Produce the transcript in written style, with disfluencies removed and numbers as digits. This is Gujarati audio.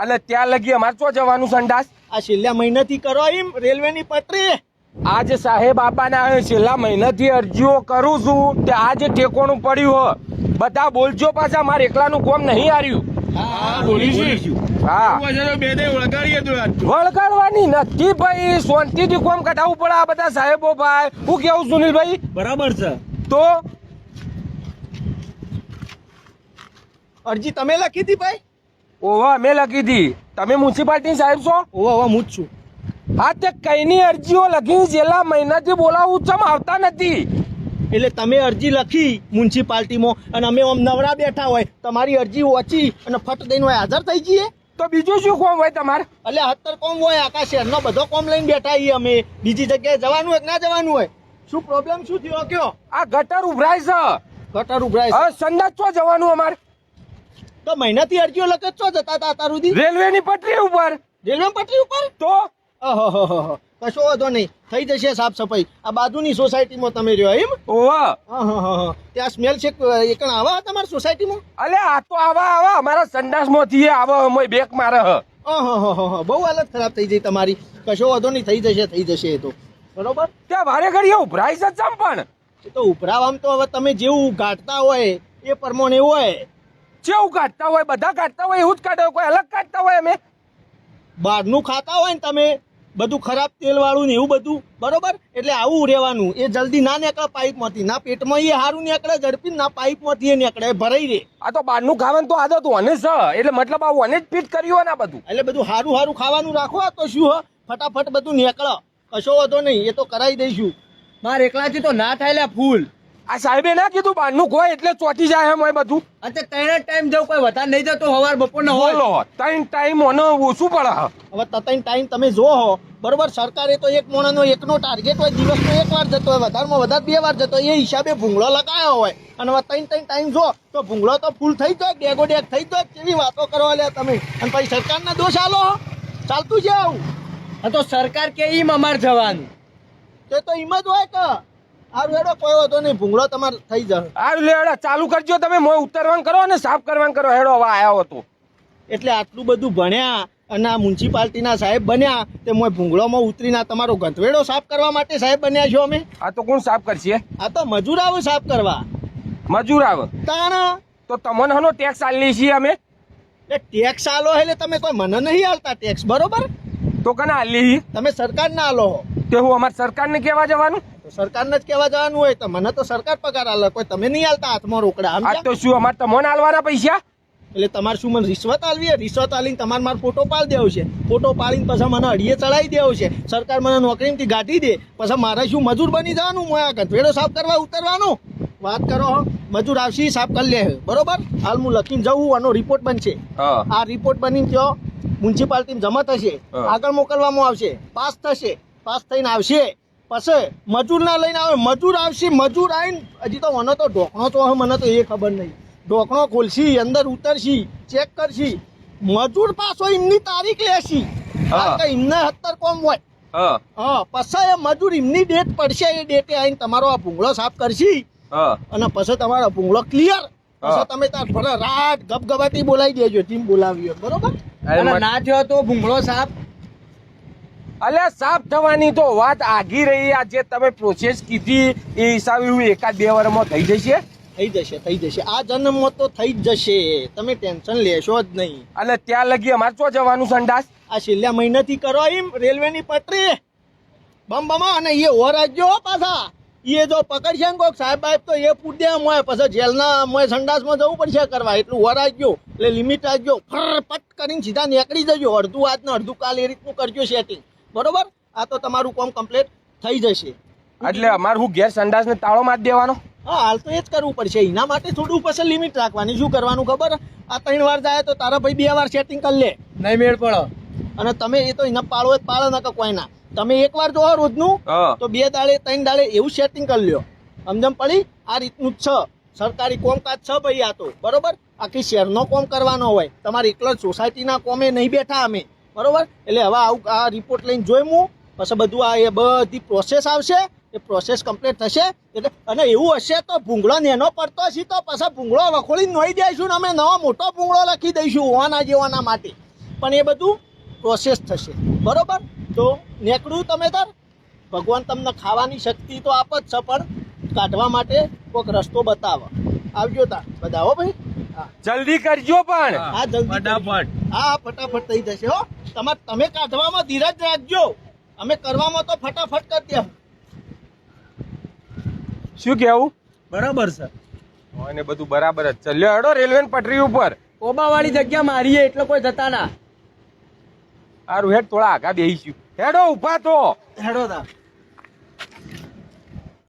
એટલે ત્યાં લગી અમારે ચો જવાનું સંડાસ? આ છેલ્લા મહિનાથી કરો એમ રેલવેની પટરી. આજે સાહેબ બાપાના છેલ્લા મહિનાથી અરજીઓ કરું છું તે આજે ઠેકોણું પડ્યું હો. બધા બોલજો પાછા, મારે એકલાનું કોમ નહીં હાર્યું. હા વળગાડવાની નથી ભાઈ, શાંતિથી કોમ કઢાવવું પડે. આ બધા સાહેબો ભાઈ, હું કેવું સુનિલભાઈ? બરાબર છે. તો અરજી તમે લખી હતી ભાઈ? ઓવા મેં લખી હતી. તમે મ્યુનિસિપાલિટી સાહેબ છો? ઓવા હું જ છું. હા તે કઈની અરજીઓ લખી છેલ્લા મહિનાથી બોલાવું ચમ આવતા નથી? એટલે તમે અરજી લખી મ્યુનિસિપાલિટીમાં અને અમે આમ નવરા બેઠા હોય, તમારી અરજી વાંચી અને ફટ દઈને હોય હાજર થઈ જઈએ. તો બીજું શું કોમ હોય તમારે? એટલે 70 કોમ હોય, આખા શહેરનો બધો કોમ લઈને બેઠા છીએ અમે. બીજી જગ્યાએ જવાનું હોય કે ના જવાનું હોય? શું પ્રોબ્લેમ શું થયો કયો? આ ગટર ઉભરાય છે. ગટર ઉભરાય હવે સંડાસ ચો જવાનું અમારે? તો મહિનાથી અરજીઓ લખે છો જતા હતા અત્યાર સુધી? રેલવેની પટરી ઉપર. રેલવે પટરી ઉપર? તો ઓહો, કશો વાંધો નહીં, થઈ જશે સાફ સફાઈ. આ બાજુની સોસાયટીમાં તમે રહ્યો એમ? ઓવા ત્યાં સ્મેલ છે એકણ આવા તમારી સોસાયટીમાં? અલે આ તો આવા અમારા સંડાસમાંથી આવે, અમે બેક મારે હ. બહુ હાલત ખરાબ થઈ જઈ તમારી. કશો વાંધો નહીં, થઈ જશે એ તો બરોબર. ત્યાં વારે ઘડીએ ઉભરાય છે ચમ પણ? એ તો ઉભરાવામાં તો હવે તમે જેવું ગાંઠતા હોય એ પ્રમાણે હોય. કેવું કાઢતા હોય? બધા કાઢતા હોય એવું જ કાઢે, કોઈ અલગ કાઢતા હોય? અમે બહારનું ખાતા હોય ને તમે બધું ખરાબ તેલ વાળું ને એવું બધું, બરોબર? એટલે આવું રહેવાનું. એ જલ્દી ના નીકળે પાઇપમાંથી, ના પેટમાં એ સારું નીકળે ઝડપી, ના પાઇપમાંથી એ નીકળે, ભરાઈ રહે. આ તો બહારનું ખાવાનું તો આદત વને છે, એટલે મતલબ આ વને જ ફિટ કર્યું ને બધું. એટલે બધું સારું ખાવાનું રાખો. તો શું હ ફટાફટ બધું નીકળે. કશો વાંધો નહીં, એ તો કરાવી દઈશું. મારે એકલાથી તો ના થાય ફૂલ. આ સાહેબે ના કીધું બહારનું ખોય એટલે ચોટી જાય એમ હોય બધું? અને ત્રણ ટાઈમ જવું કોઈ વધારે નહીં જતો, સવાર બપોર ના હોય. બોલો 3 ટાઈમ મને ઓછું પડે. હવે તતન ટાઈમ તમે જો હો, બરોબર? સરકારે તો એક મોણાનો એકનો ટાર્ગેટ હોય, દિવસનો 1 વાર જતો હોય, વધારેમાં વધારે 2 વાર જતો હોય, એ હિસાબે ભૂંગળો લગાવ્યો હોય. અને હવે 3 ટાઈમ જો તો ભૂંગળો તો ફૂલ થઈ જાય, ડેગો ડેગ થઈ જાય. કેવી વાતો કરવા લ્યા તમે? અને પછી સરકારના દોષ આલો. ચાલતું છે આવું? આ તો સરકાર કે એમ અમારે જવાનું. તે તો એમ જ હોય કે સારું હેડો, કોઈ વાંધો નહીં, ભૂંગળો તમારે થઈ જશે. હારું લે હેડો, ચાલુ કરજો તમે. મોય ઉતરવાનું કરો અને સાફ કરવાનું કરો. હેડો હવે આવ્યો હતો એટલે આટલું બધું ભણ્યા અને આ મ્યુનિસિપાલિટીના સાહેબ બન્યા, તે મોય ભૂંગળોમાં ઉતરીને તમારો ગંધવેડો સાફ કરવા માટે સાહેબ બન્યા છો અમે? આ તો કોણ સાફ કરશે? આ તો મજૂર આવે સાફ કરવા. મજૂર આવે તાણા તો તમને હનો ટેક્સ આલી છીએ અમે? એ ટેક્સ આલો એટલે તમે કોઈ મને નહીં આલતા ટેક્સ, બરોબર? તો કને આલી? તમે સરકારના આલો. તે હું અમારે સરકારને કહેવા જવાનું? તો સરકારને જ કહેવા જવાનું હોય. તો મને તો સરકાર પગાર આલે, કોઈ તમે નહીં આલતા હાથમાં રોકડા. આ સમજ્યા? તો શું અમારે તમને આલવાના પૈસા? એટલે તમારે શું મને રિશ્વત આલવી? રિશ્વત આલીને તમારે મારો ફોટો પાડી દેવો છે. ફોટો પાડીને પછી મને અડીએ ચડાવી દેવો છે. સરકાર મને નોકરીમાંથી ગાંઠી દે, પછી મારે શું મજૂર બની જવાનું? હું આ ગધેડો સાફ કરવા ઉતરવાનું? વાત કરો હો. મજૂર આવશે સાફ કરી લે, બરોબર? હાલ હું લખીને જવું, આનો રિપોર્ટ બનશે. આ રિપોર્ટ બનીને કયો મ્યુનિસિપાલિટીમાં જમા થશે, આગળ મોકલવામાં આવશે, પાસ થશે, પાસ થઈને આવશે. પછી મજૂર ના લઈને આવે, મજૂર આવશે. મજૂર આવીને હજી તો મને તો ઢોકણો તો મને તો એ ખબર નહીં. ઢોકણો ખોલશી, અંદર ઉતરશી, ચેક કરશી. મજૂર પાછો એમની તારીખ લેશી. એમને 70 કોમ હોય. પછી એ મજૂર એમની ડેટ પડશે, એ ડેટે આવીને તમારો આ ભૂંગળો સાફ કરશી. અને પછી તમારો ભૂંગળો ક્લિયર. પછી તમે તાર ભલે રાત ગબગબાટી બોલાવી દેજો, ટીમ બોલાવી હોય, બરોબર? અને ના થયો તો ભૂંગળો સાફ. અલ્યા સાફ થવાની તો વાત આગી રહી. આ જે તમે પ્રોસેસ કીધી એ હિસાબે હું 1-2 વર્ષમાં થઈ જશે. થઈ જશે. આ જન્મમાં તો થઈ જ જશે. તમે ટેન્શન લેશો જ નહીં. અને ત્યાં લગી અમારે ચો જવાનું સંડાસ? આ છેલ્લા મહિનાથી કરો એમ રેલવેની પટરી બમા. અને એ ઓર રાજ્યો પાછા એ જો પકડશે ને કોઈક સાહેબ તો એ પૂછે મોય પછી જેલના મોય સંડાસમાં જવું પડશે કરવા. એટલું ઓર રાજ્યો એટલે લિમિટ રાજ્યો પટ કરીને સીધા નીકળી જજો. અડધું આજ ને અડધું કાલ એ રીતનું કરજો સેટિંગ, બરોબર? આ તો તમારું કામ કમ્પ્લીટ થઈ જશે. એટલે અમારે હું ઘેર સંડાસ ને તાળો મારી દેવાનો? હા, હાલ તો એ જ કરવું પડશે. એના માટે થોડું પછી લિમિટ રાખવાની. શું કરવાનું ખબર? આ 3 વાર જાય તો તારા ભાઈ 2 વાર સેટિંગ કરી લે, નહીં મેળ પડો. અને તમે એ તો એના પાળો જ પાળો ના કોઈ ના. તમે 1 વાર જોવો રોજનું તો 2 દાડે 3 દાડે એવું સેટિંગ કરી લ્યો. સમજમ પડી? આ રીતનું જ છે સરકારી કોમકાજ છે ભાઈ આ તો, બરોબર? આખી શહેરનો કોમ કરવાનો હોય. તમારે એકલા સોસાયટીના કોમે નહીં બેઠા અમે, બરોબર? એટલે હવે આવું આ રિપોર્ટ લઈને જોઈ હું પછી બધું આ એ બધી પ્રોસેસ આવશે. એ પ્રોસેસ કમ્પ્લીટ થશે એટલે અને એવું હશે તો ભૂંગળો નેનો પડતો હશે તો પછી ભૂંગળો વખોળીને નોઈ દઈશું ને અમે નવો મોટો ભૂંગળો લખી દઈશું ઓના જેવાના માટે. પણ એ બધું પ્રોસેસ થશે બરોબર તો નીકળું તમે તાર ભગવાન તમને ખાવાની શક્તિ તો આપ જ છે પણ કાઢવા માટે કોઈક રસ્તો બતાવો આવજો તાર બધા હો ભાઈ હા જલ્દી કરજો પણ હા જલ્દી ફટાફટ. હા ફટાફટ થઈ જશે હો તમે કાઢવામાં ધીરજ રાખજો અમે કરવામાં તો ફટાફટ કરી દે શું કેવું બરાબર છે ને બધું બરાબર જ ચાલ્યો હેડો રેલવે પટરી ઉપર કોબાવાળી જગ્યા મારીએ એટલે કોઈ જતા ના સારું હેડ થોડા આગા બેહીશું હેડો ઉભા તો હેડો તાર